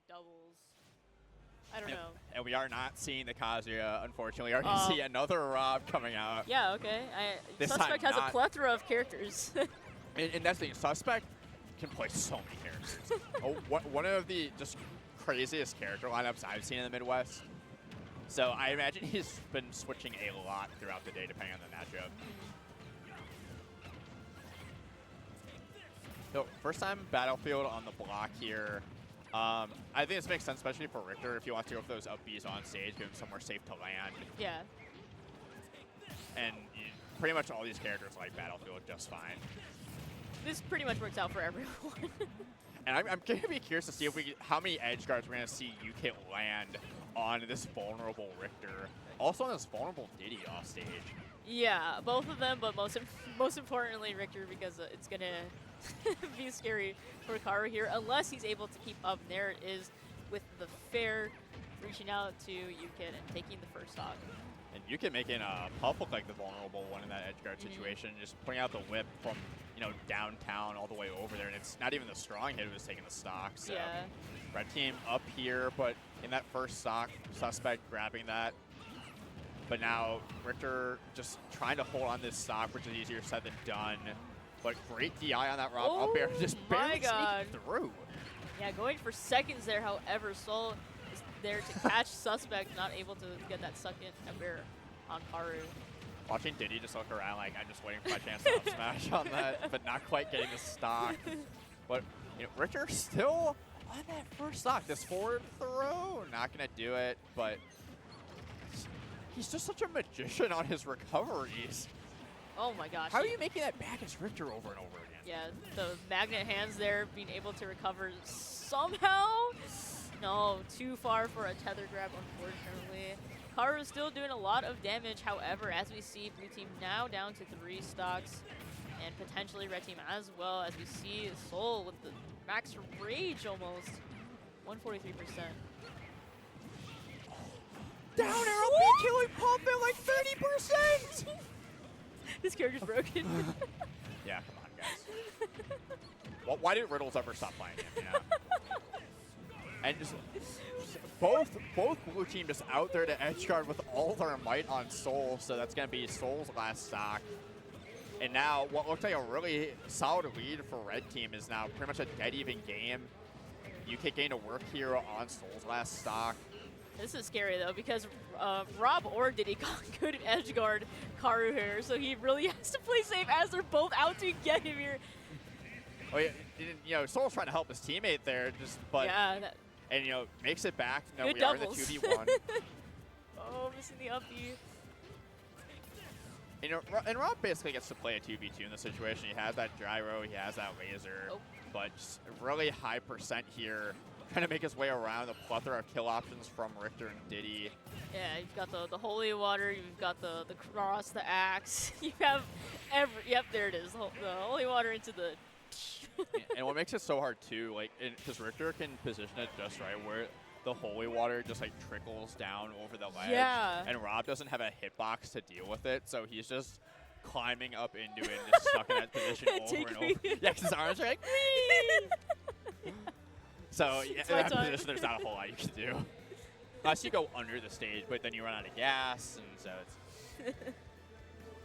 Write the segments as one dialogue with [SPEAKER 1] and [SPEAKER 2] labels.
[SPEAKER 1] doubles. I don't know.
[SPEAKER 2] And we are not seeing the Kazuya, unfortunately. We are going to see another R.O.B coming out.
[SPEAKER 1] Yeah, okay.
[SPEAKER 2] This
[SPEAKER 1] Suspect
[SPEAKER 2] time
[SPEAKER 1] has a plethora of characters.
[SPEAKER 2] and that's the thing. Suspect can play so many characters. One of the just craziest character lineups I've seen in the Midwest. So I imagine he's been switching a lot throughout the day, depending on the matchup. So first time Battlefield on the block here. I think this makes sense, especially for Richter, if he wants to go for those up Bs on stage, give him somewhere safe to land.
[SPEAKER 1] Yeah.
[SPEAKER 2] And pretty much all these characters like Battlefield just fine.
[SPEAKER 1] This pretty much works out for everyone.
[SPEAKER 2] And I'm going to be curious to see if how many edge guards we're going to see UKIT land on this vulnerable Richter. Also on this vulnerable Diddy off stage.
[SPEAKER 1] Yeah, both of them, but most importantly Richter, because it's going to be scary for Karu here, unless he's able to keep up. There it is with the fair reaching out to UKIT and taking the first stock.
[SPEAKER 2] And UKIT making Puff look like the vulnerable one in that edge guard situation, just putting out the whip from downtown all the way over there, and it's not even the strong hit who was taking the stock. So
[SPEAKER 1] yeah.
[SPEAKER 2] Red team up here, but in that first stock, Suspect grabbing that. But now Richter just trying to hold on this stock, which is easier said than done. But great DI on that R.O.B. up air, just barely sneaking through.
[SPEAKER 1] Yeah, going for seconds there, however, Soul is there to catch Suspect, not able to get that second up air on Karu.
[SPEAKER 2] Watching Diddy just look around like, I'm just waiting for my chance to up smash on that, but not quite getting the stock. But Richter still on that first stock. This forward throw, not going to do it, but he's just such a magician on his recoveries.
[SPEAKER 1] Oh my gosh.
[SPEAKER 2] How are you making that back as Richter over and over again?
[SPEAKER 1] Yeah, the magnet hands there, being able to recover somehow. No, too far for a tether grab, unfortunately. Karu is still doing a lot of damage, however, as we see blue team now down to 3 stocks, and potentially red team as well, as we see Soul with the max rage almost. 143%.
[SPEAKER 2] Down arrow B killing Puff at like 30%!
[SPEAKER 1] This character's broken.
[SPEAKER 2] Yeah, come on, guys. Why did Riddles ever stop playing him? Yeah. And just both blue team just out there to edge guard with all their might on Soul, so that's going to be Soul's last stock. And now what looked like a really solid lead for red team is now pretty much a dead even game. UKIT getting to work here on Soul's last stock.
[SPEAKER 1] This is scary though, because R.O.B or Diddy couldn't edge guard Karu here, so he really has to play safe as they're both out to get him here.
[SPEAKER 2] Oh yeah, Soul's trying to help his teammate there, but
[SPEAKER 1] yeah,
[SPEAKER 2] and makes it back. No,
[SPEAKER 1] good
[SPEAKER 2] we
[SPEAKER 1] doubles.
[SPEAKER 2] are in the 2v1.
[SPEAKER 1] Oh, missing the up B.
[SPEAKER 2] And R.O.B basically gets to play a 2v2 in this situation. He has that gyro, he has that laser, but just a really high percent here. Trying to make his way around the plethora of kill options from Richter and Diddy.
[SPEAKER 1] Yeah, you've got the holy water, you've got the cross, the axe. You have yep, there it is. The holy water into the...
[SPEAKER 2] And what makes it so hard too, because Richter can position it just right where the holy water just trickles down over the ledge.
[SPEAKER 1] Yeah.
[SPEAKER 2] And R.O.B doesn't have a hitbox to deal with it, so he's just climbing up into it and just stuck in that position over and over. Yeah, because his arms are like, yeah. So yeah, in that position, there's not a whole lot you can do. Unless you go under the stage, but then you run out of gas, and so it's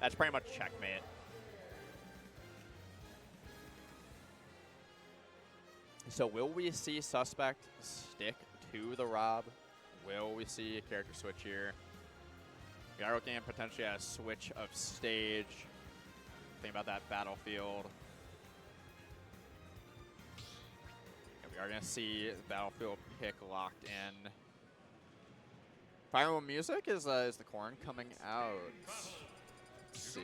[SPEAKER 2] that's pretty much checkmate. So will we see Suspect stick to the R.O.B? Will we see a character switch here? Gyro game potentially a switch of stage. Think about that Battlefield. We are going to see the Battlefield pick locked in. Fire Emblem music is the corn coming out. Let's see.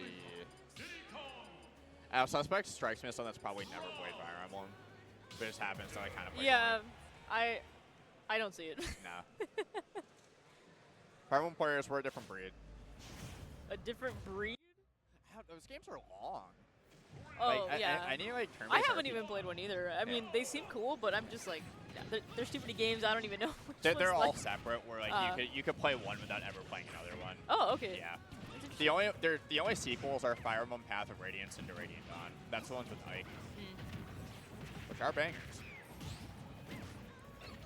[SPEAKER 2] Suspect strikes me as someone that's probably never played Fire Emblem. But it just happens to kind of play.
[SPEAKER 1] Yeah, I don't see it.
[SPEAKER 2] No. Fire Emblem players were a different breed.
[SPEAKER 1] A different breed?
[SPEAKER 2] Those games are long.
[SPEAKER 1] Oh, yeah.
[SPEAKER 2] I need
[SPEAKER 1] I haven't even played one either. I mean, they seem cool, but I'm just there's too many games. I don't even know which
[SPEAKER 2] They're all separate, where you could play one without ever playing another one.
[SPEAKER 1] Oh, okay.
[SPEAKER 2] Yeah. The only sequels are Fire Emblem Path of Radiance and Radiant Dawn. That's the ones with Ike, which are bangers.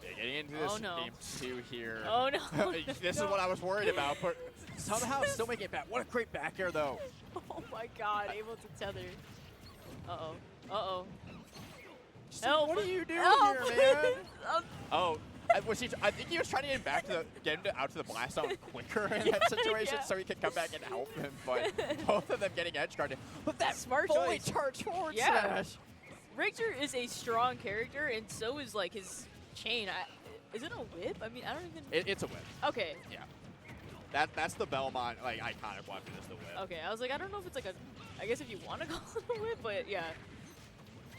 [SPEAKER 2] Big getting into
[SPEAKER 1] Oh,
[SPEAKER 2] this
[SPEAKER 1] no.
[SPEAKER 2] game 2 here.
[SPEAKER 1] Oh, no.
[SPEAKER 2] This is what I was worried about, but somehow still making it back. What a great back air, though.
[SPEAKER 1] Oh my god, able to tether. Uh-oh. Uh-oh.
[SPEAKER 2] Help. What are you doing
[SPEAKER 1] Help.
[SPEAKER 2] here, man? Oh, I think he was trying to get him out to the blast zone quicker in that situation so he could come back and help him, but both of them getting edge guarded. But that
[SPEAKER 1] Smart
[SPEAKER 2] fully
[SPEAKER 1] choice.
[SPEAKER 2] charged forward
[SPEAKER 1] Yeah.
[SPEAKER 2] smash.
[SPEAKER 1] Richter is a strong character, and so is like his chain. Is it a whip? I mean, I don't even.
[SPEAKER 2] It's a whip.
[SPEAKER 1] Okay.
[SPEAKER 2] Yeah. That's the Belmont like iconic weapon is the whip.
[SPEAKER 1] Okay. I was like, I don't know if it's like a. I guess if you want to call it a whip, but yeah,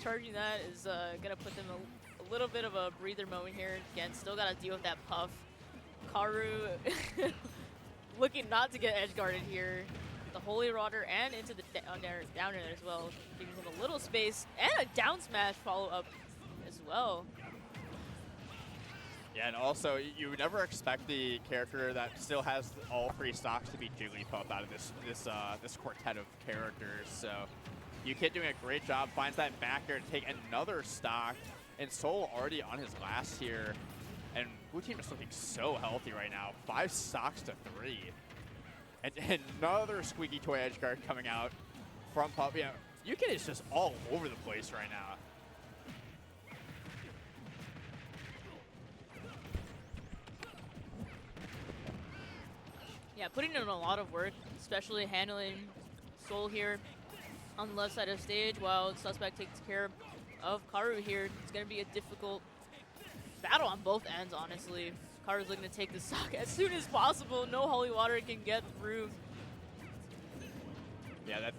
[SPEAKER 1] charging that is gonna put them a little bit of a breather moment here. Again, still gotta deal with that puff. Karu looking not to get edge guarded here. The Holy Rodder and into the down air as well, giving him a little space and a down smash follow up as well.
[SPEAKER 2] Yeah, and also you would never expect the character that still has all 3 stocks to be Jigglypuff out of this quartet of characters. So UKIT doing a great job, finds that back air to take another stock, and Soul already on his last here. And blue team is looking so healthy right now. 5 stocks to 3. And another squeaky toy edge guard coming out from Puff. Yeah, UKIT is just all over the place right now.
[SPEAKER 1] Yeah, putting in a lot of work, especially handling Soul here on the left side of stage while Suspect takes care of Karu here. It's going to be a difficult battle on both ends, honestly. Karu's looking to take the stock as soon as possible. No holy water can get through.
[SPEAKER 2] Yeah, that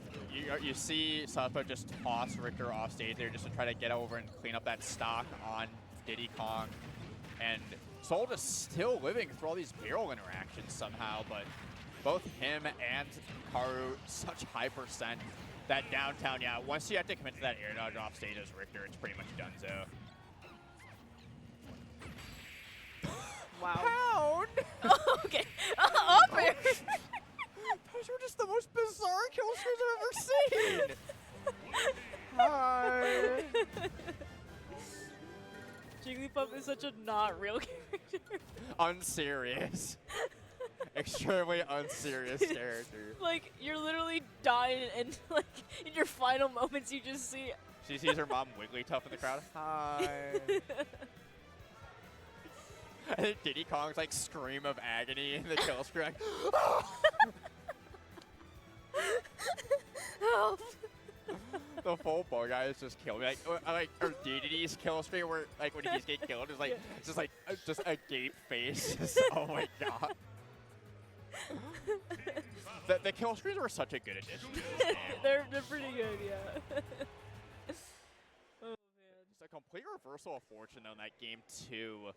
[SPEAKER 2] you see Suspect just toss Richter off stage there just to try to get over and clean up that stock on Diddy Kong. And Soul just still living through all these barrel interactions somehow, but both him and Karu, such high percent. That downtown, yeah, once you have to commit to that air dodge off stage as Richter, it's pretty much donezo.
[SPEAKER 1] Wow.
[SPEAKER 2] Pound!
[SPEAKER 1] Okay. Up air.
[SPEAKER 2] Those were just the most bizarre kill streaks I've ever seen. Hi.
[SPEAKER 1] Jigglypuff is such a not real character.
[SPEAKER 2] Unserious. Extremely unserious character.
[SPEAKER 1] Like, you're literally dying, and like in your final moments, you just see.
[SPEAKER 2] She sees her mom Wigglytuff in the crowd. Hi. I think Diddy Kong's like scream of agony in the kill screen. Like,
[SPEAKER 1] Help.
[SPEAKER 2] the full bug guy is just killing me. Or Diddy's kill screen where like when he's getting killed is like just a gape face. Oh my god. The kill screens were such a good addition to this game.
[SPEAKER 1] they're pretty good, yeah. Oh man.
[SPEAKER 2] It's a complete reversal of fortune on that game 2.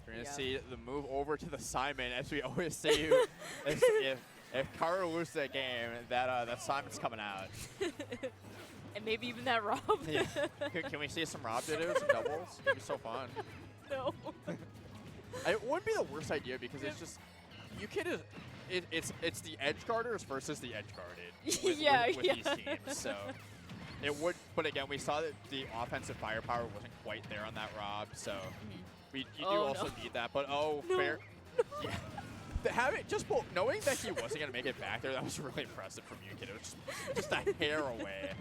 [SPEAKER 2] We're gonna
[SPEAKER 1] Yeah.
[SPEAKER 2] see the move over to the Simon, as we always say. If Karu loses that game, that Simon's coming out.
[SPEAKER 1] And maybe even that R.O.B.
[SPEAKER 2] Yeah. Can we see some R.O.B dittos and doubles? It'd be so fun.
[SPEAKER 1] No.
[SPEAKER 2] It wouldn't be the worst idea because it's just UKIT is it's the edge guarders versus the edge guarded with these teams. So it would, but again, we saw that the offensive firepower wasn't quite there on that R.O.B. So you do also need that. But fair. Yeah. Knowing that he wasn't gonna make it back there, that was really impressive from UKIT. It was just a hair away.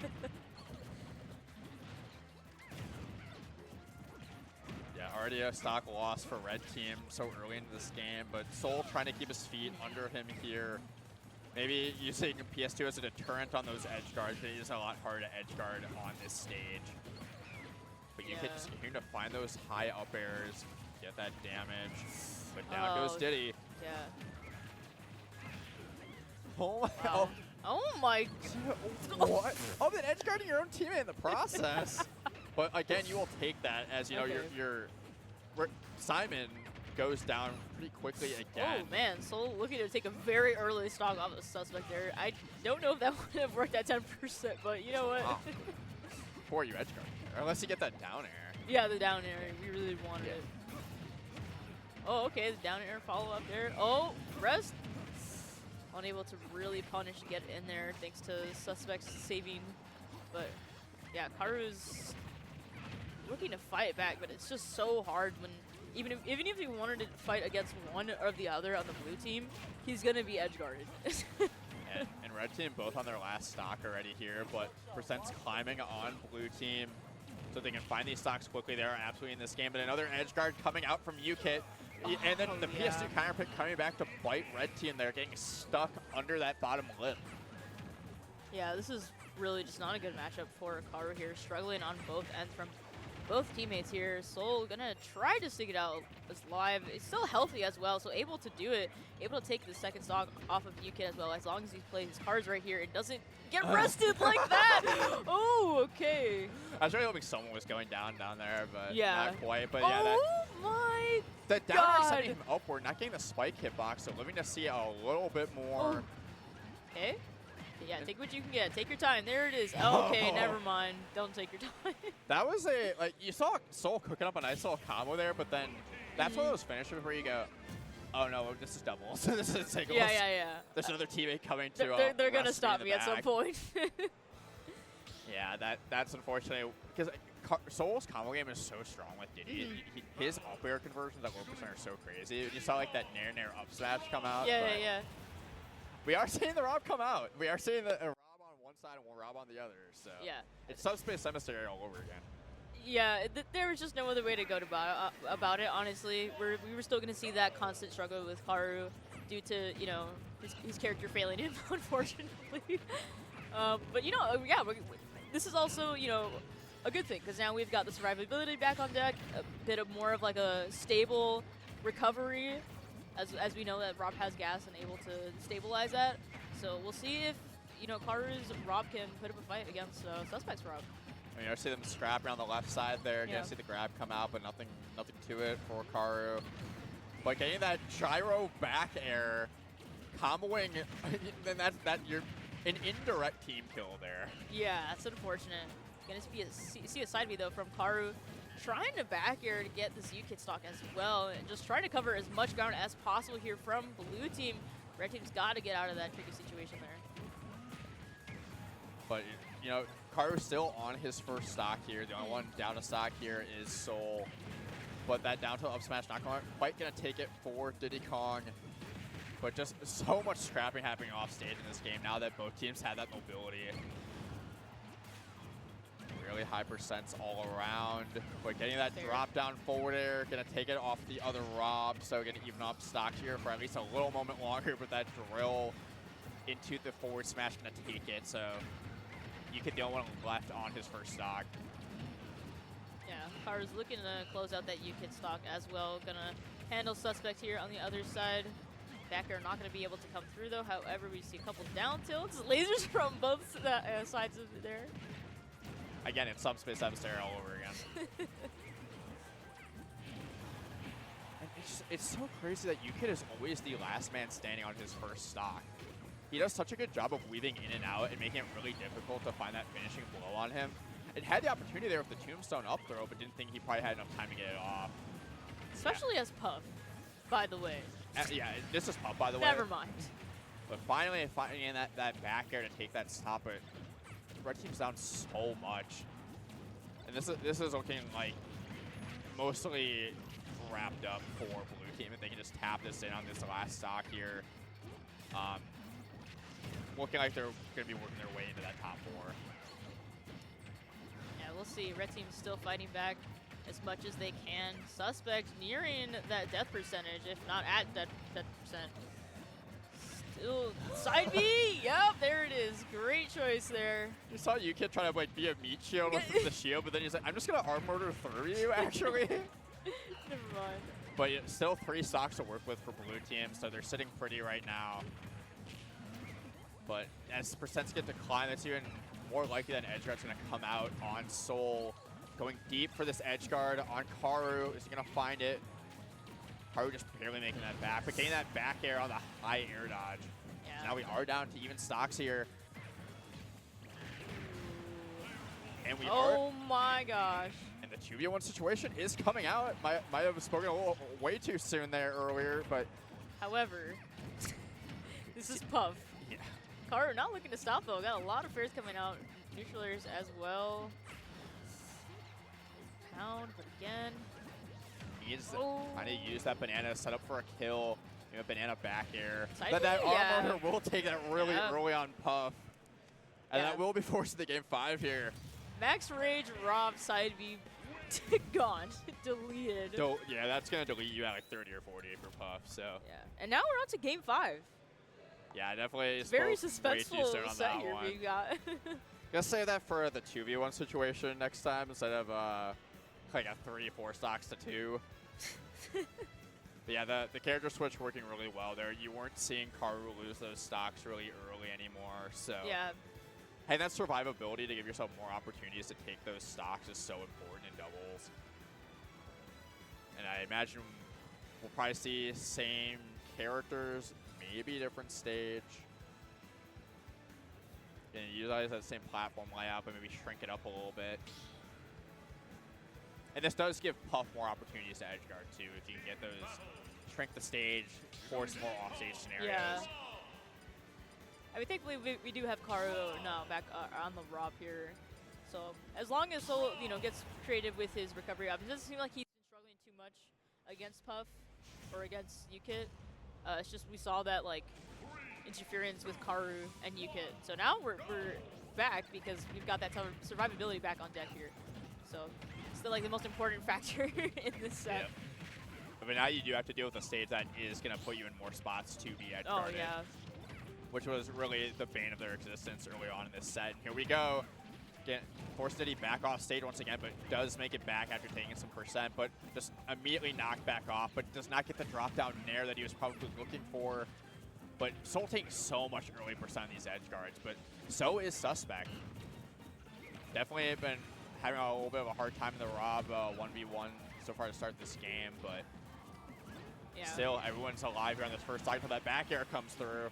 [SPEAKER 2] Yeah, already a stock loss for red team so early into this game, but Soul trying to keep his feet under him here. Maybe using PS2 as a deterrent on those edge guards, but it is a lot harder to edge guard on this stage. But UKIT just continuing to find those high up airs, get that damage. But down goes Diddy.
[SPEAKER 1] Yeah.
[SPEAKER 2] Oh my
[SPEAKER 1] Wow. Oh my.
[SPEAKER 2] What? Oh, then edge guarding your own teammate in the process. But again, you will take that as you know your Simon goes down pretty quickly again.
[SPEAKER 1] Oh man, Soul looking to take a very early stock off the Suspect there. I don't know if that would have worked at 10%, but you know what?
[SPEAKER 2] Wow. Before you edge guard, unless you get that down air.
[SPEAKER 1] Yeah, the down air. We really wanted it. Oh, okay, the down air follow up there. Oh, rest. Unable to really punish and get it in there thanks to Suspect's saving. But yeah, Karu's looking to fight back, but it's just so hard when even if he wanted to fight against one or the other on the blue team, he's gonna be edge guarded.
[SPEAKER 2] and red team both on their last stock already here, but Percent's climbing on blue team so they can find these stocks quickly. They're absolutely in this game, but another edge guard coming out from UKIT. And then the PS2 counter pick coming back to bite red team. They're getting stuck under that bottom lip.
[SPEAKER 1] Yeah, this is really just not a good matchup for Karu here, struggling on both ends from both teammates here. Soul gonna try to stick it out as live. It's still healthy as well, so able to do it. Able to take the second stock off of UKIT as well, as long as he plays his cards right here and doesn't get rested like that. Oh, okay.
[SPEAKER 2] I was really hoping someone was going down there, but
[SPEAKER 1] yeah,
[SPEAKER 2] not quite. But yeah,
[SPEAKER 1] oh my
[SPEAKER 2] the down
[SPEAKER 1] God.
[SPEAKER 2] air sending him upward, not getting the spike hitbox, so living to see a little bit more.
[SPEAKER 1] Okay. Yeah, take what you can get. Take your time. There it is. Oh, okay, never mind. Don't take your time.
[SPEAKER 2] That was you saw Soul cooking up a nice little combo there, but then that's one of those finishes where you go, oh no, this is doubles. This is singles.
[SPEAKER 1] Yeah.
[SPEAKER 2] There's another teammate coming to
[SPEAKER 1] they're going to stop me at some point.
[SPEAKER 2] Yeah, that's unfortunate, because Soul's combo game is so strong with Diddy. His up air conversions at 1% are so crazy. You saw like that nair up smash come out.
[SPEAKER 1] Yeah.
[SPEAKER 2] We are seeing the R.O.B come out. We are seeing a R.O.B on one side and one R.O.B on the other. So
[SPEAKER 1] yeah,
[SPEAKER 2] it's Subspace Emissary all over again.
[SPEAKER 1] Yeah, there was just no other way to go about it. Honestly, we were still going to see that constant struggle with Karu due to his character failing him, unfortunately. But yeah, this is also a good thing, because now we've got the survivability back on deck, a bit of more of like a stable recovery. As we know that R.O.B has gas and able to stabilize that. So we'll see if, Karu's R.O.B can put up a fight against Suspect's R.O.B.
[SPEAKER 2] I mean, I see them scrap around the left side there. Gonna see the grab come out, but nothing to it for Karu. But getting that gyro back air, comboing, then you're an indirect team kill there.
[SPEAKER 1] Yeah, that's unfortunate. Gonna see a side B though from Karu, trying to back air to get this UKIT stock as well, and just trying to cover as much ground as possible here from blue team. Red team's got to get out of that tricky situation there.
[SPEAKER 2] But Karu's still on his first stock here. The only one down to stock here is Soul. But that down to up smash not quite gonna take it for Diddy Kong. But just so much scrapping happening off stage in this game now that both teams have that mobility. Really high percents all around, but getting that drop down forward air, gonna take it off the other R.O.B, so gonna even up stock here for at least a little moment longer, but that drill into the forward smash gonna take it, so you could the only one left on his first stock.
[SPEAKER 1] Yeah, Karu's looking to close out that UKIT stock as well, gonna handle Suspect here on the other side. Back air not gonna be able to come through though, however we see a couple down tilts, lasers from both sides of there.
[SPEAKER 2] Again, it's Subspace Emissary all over again. And it's so crazy that UKIT is always the last man standing on his first stock. He does such a good job of weaving in and out and making it really difficult to find that finishing blow on him. It had the opportunity there with the tombstone up throw, but didn't think he probably had enough time to get it off.
[SPEAKER 1] Especially as Puff, by the way.
[SPEAKER 2] Yeah, this is Puff, by the way.
[SPEAKER 1] Never mind.
[SPEAKER 2] But finally finding that back air to take that stop, but red team's down so much. And this is looking like mostly wrapped up for blue team, and they can just tap this in on this last stock here. Looking like they're going to be working their way into that top four.
[SPEAKER 1] Yeah, we'll see. Red team's still fighting back as much as they can. Suspect nearing that death percentage, if not at death percent. Still side B. Yep, there it is. Great choice there.
[SPEAKER 2] You saw UKIT trying to be a meat shield with the shield, but then he's like, I'm just going to arm mortar through you, actually.
[SPEAKER 1] Never mind.
[SPEAKER 2] But yeah, still 3 stocks to work with for blue team, so they're sitting pretty right now. But as percents get to climb, it's even more likely that an edge guard's going to come out on Soul. Going deep for this edge guard on Karu. Is he going to find it? Karu just barely making that back, but getting that back air on the high air dodge.
[SPEAKER 1] Yeah.
[SPEAKER 2] So now we are down to even stocks here. And we
[SPEAKER 1] oh my gosh.
[SPEAKER 2] And the 2v1 situation is coming out. Might have spoken a little way too soon there earlier, but.
[SPEAKER 1] However, this is Puff.
[SPEAKER 2] Yeah.
[SPEAKER 1] Karu not looking to stop though. Got a lot of fairs coming out. Neutralers as well. pound, but again.
[SPEAKER 2] He's trying to use that banana, set up for a kill. You know, banana back air.
[SPEAKER 1] Side
[SPEAKER 2] But that
[SPEAKER 1] B?
[SPEAKER 2] armor will take that really early on Puff. And
[SPEAKER 1] Yeah.
[SPEAKER 2] that will be forced to game 5 here.
[SPEAKER 1] Max Rage, R.O.B, side B, gone, deleted.
[SPEAKER 2] Yeah, that's going to delete you at like 30 or 40 for Puff, so.
[SPEAKER 1] Yeah, and now we're on to game 5.
[SPEAKER 2] Yeah, definitely.
[SPEAKER 1] Very
[SPEAKER 2] spoke way too
[SPEAKER 1] suspenseful
[SPEAKER 2] soon on
[SPEAKER 1] set
[SPEAKER 2] that
[SPEAKER 1] here
[SPEAKER 2] one.
[SPEAKER 1] we got.
[SPEAKER 2] Gonna save that for the 2v1 situation next time instead of like a 3-4 stocks to 2. But yeah, the character switch working really well there. You weren't seeing Karu lose those stocks really early anymore, so.
[SPEAKER 1] Yeah.
[SPEAKER 2] Hey, that survivability to give yourself more opportunities to take those stocks is so important in doubles. And I imagine we'll probably see same characters, maybe different stage. And utilize that same platform layout, but maybe shrink it up a little bit. And this does give Puff more opportunities to edge guard too, if you can get those, shrink the stage, force more offstage scenarios.
[SPEAKER 1] Yeah. I mean, thankfully we do have Karu now back on the R.O.B here. So as long as Soul, you know, gets creative with his recovery options, it doesn't seem like he's been struggling too much against Puff or against UKIT. It's just we saw that like interference with Karu and UKIT. So now we're back because we've got that survivability back on deck here. So still like the most important factor in this set.
[SPEAKER 2] Yep. But now you do have to deal with a stage that is going to put you in more spots to be edge guarded.
[SPEAKER 1] Oh yeah.
[SPEAKER 2] Which was really the bane of their existence early on in this set. And here we go. Again, force Diddy back off stage once again, but does make it back after taking some percent, but just immediately knocked back off, but does not get the drop down nair that he was probably looking for. But Soul taking so much early percent on these edge guards, but so is Suspect. Definitely been having a little bit of a hard time in the R.O.B 1v1 so far to start this game, but
[SPEAKER 1] Yeah.
[SPEAKER 2] still everyone's alive here on this first side until that back air comes through.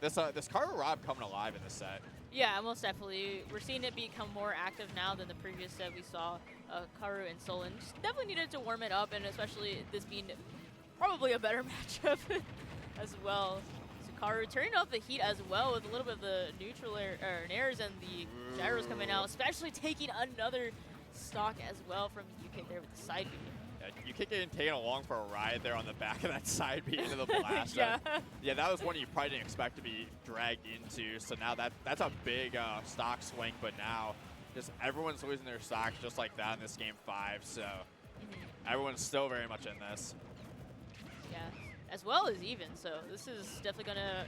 [SPEAKER 2] This Karu R.O.B coming alive in this set.
[SPEAKER 1] Yeah, most definitely. We're seeing it become more active now than the previous set we saw Karu and Solon. Just definitely needed to warm it up, and especially this being probably a better matchup as well. So Karu turning off the heat as well with a little bit of the neutral nairs and the gyros coming out, especially taking another stock as well from UKIT there with the side B.
[SPEAKER 2] Yeah, UKIT getting taken along for a ride there on the back of that side B into the blast.
[SPEAKER 1] Yeah.
[SPEAKER 2] Yeah, that was one you probably didn't expect to be dragged into. So now that's a big stock swing, but now just everyone's losing their stocks just like that in this game 5. So everyone's still very much in this.
[SPEAKER 1] Yeah, as well as even. So this is definitely going to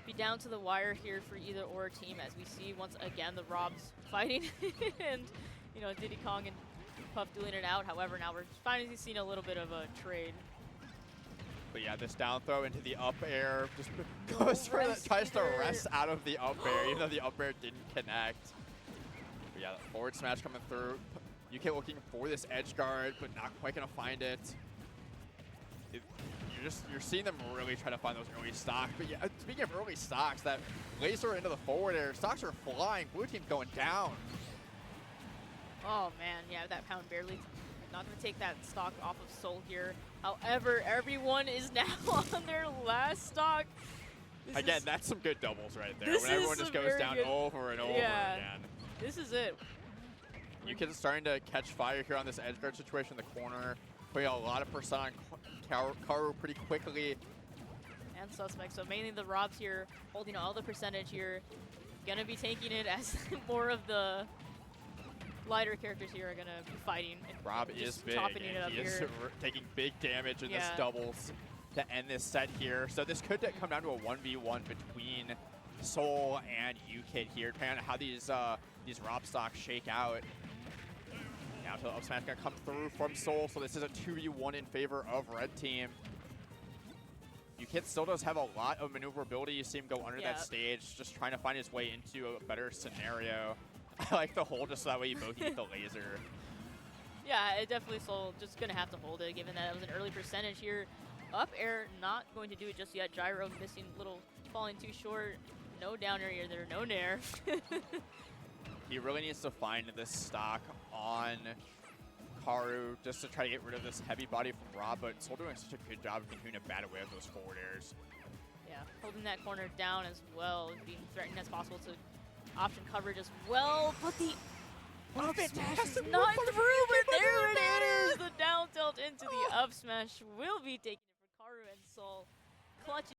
[SPEAKER 1] be down to the wire here for either or team as we see once again the R.O.Bs fighting and, you know, Diddy Kong and Puff dueling it out. However, now we're finally seeing a little bit of a trade.
[SPEAKER 2] But yeah, this down throw into the up air just goes for that, tries to rest out of the up air, even though the up air didn't connect. But yeah, the forward smash coming through. UKIT looking for this edge guard, but not quite gonna find it. You're seeing them really try to find those early stocks. But yeah, speaking of early stocks, that laser into the forward air, stocks are flying. Blue team going down.
[SPEAKER 1] Oh man, yeah, that pound barely not gonna take that stock off of Soul here. However, everyone is now on their last stock.
[SPEAKER 2] Again, that's some good doubles right there.
[SPEAKER 1] This
[SPEAKER 2] When everyone
[SPEAKER 1] is
[SPEAKER 2] just
[SPEAKER 1] some
[SPEAKER 2] goes
[SPEAKER 1] very
[SPEAKER 2] down
[SPEAKER 1] good-
[SPEAKER 2] over and over
[SPEAKER 1] Yeah.
[SPEAKER 2] again.
[SPEAKER 1] This is it.
[SPEAKER 2] UKIT is starting to catch fire here on this edge guard situation in the corner. Putting a lot of percent on Karu pretty quickly.
[SPEAKER 1] And Suspect, so mainly the R.O.Bs here holding all the percentage here. Gonna be taking it as more of the lighter characters here are gonna be fighting. And
[SPEAKER 2] R.O.B is
[SPEAKER 1] just
[SPEAKER 2] big,
[SPEAKER 1] chopping it
[SPEAKER 2] and
[SPEAKER 1] up
[SPEAKER 2] he is
[SPEAKER 1] here.
[SPEAKER 2] taking big damage in this
[SPEAKER 1] Yeah.
[SPEAKER 2] doubles to end this set here. So this could come down to a 1v1 between Soul and UKIT here, depending on how these R.O.B stocks shake out. Now to the up smash gonna come through from Soul, so this is a 2v1 in favor of Red Team. UKIT still does have a lot of maneuverability. You see him go under that stage, just trying to find his way into a better scenario. I like the hold just so that way you both get the laser.
[SPEAKER 1] Yeah, it definitely Soul just gonna have to hold it, given that it was an early percentage here. Up air not going to do it just yet. Gyro missing, little falling too short. No down air either, no nair.
[SPEAKER 2] He really needs to find this stock on Karu just to try to get rid of this heavy body from R.O.B, but Soul doing such a good job of continuing to bat away with those forward airs.
[SPEAKER 1] Yeah, holding that corner down as well, being threatened as possible to option coverage as well. But the Up smash is
[SPEAKER 2] fantastic
[SPEAKER 1] not
[SPEAKER 2] move.
[SPEAKER 1] through, but there it is! The down tilt into the up smash will be taken for Karu and Soul. Clutch.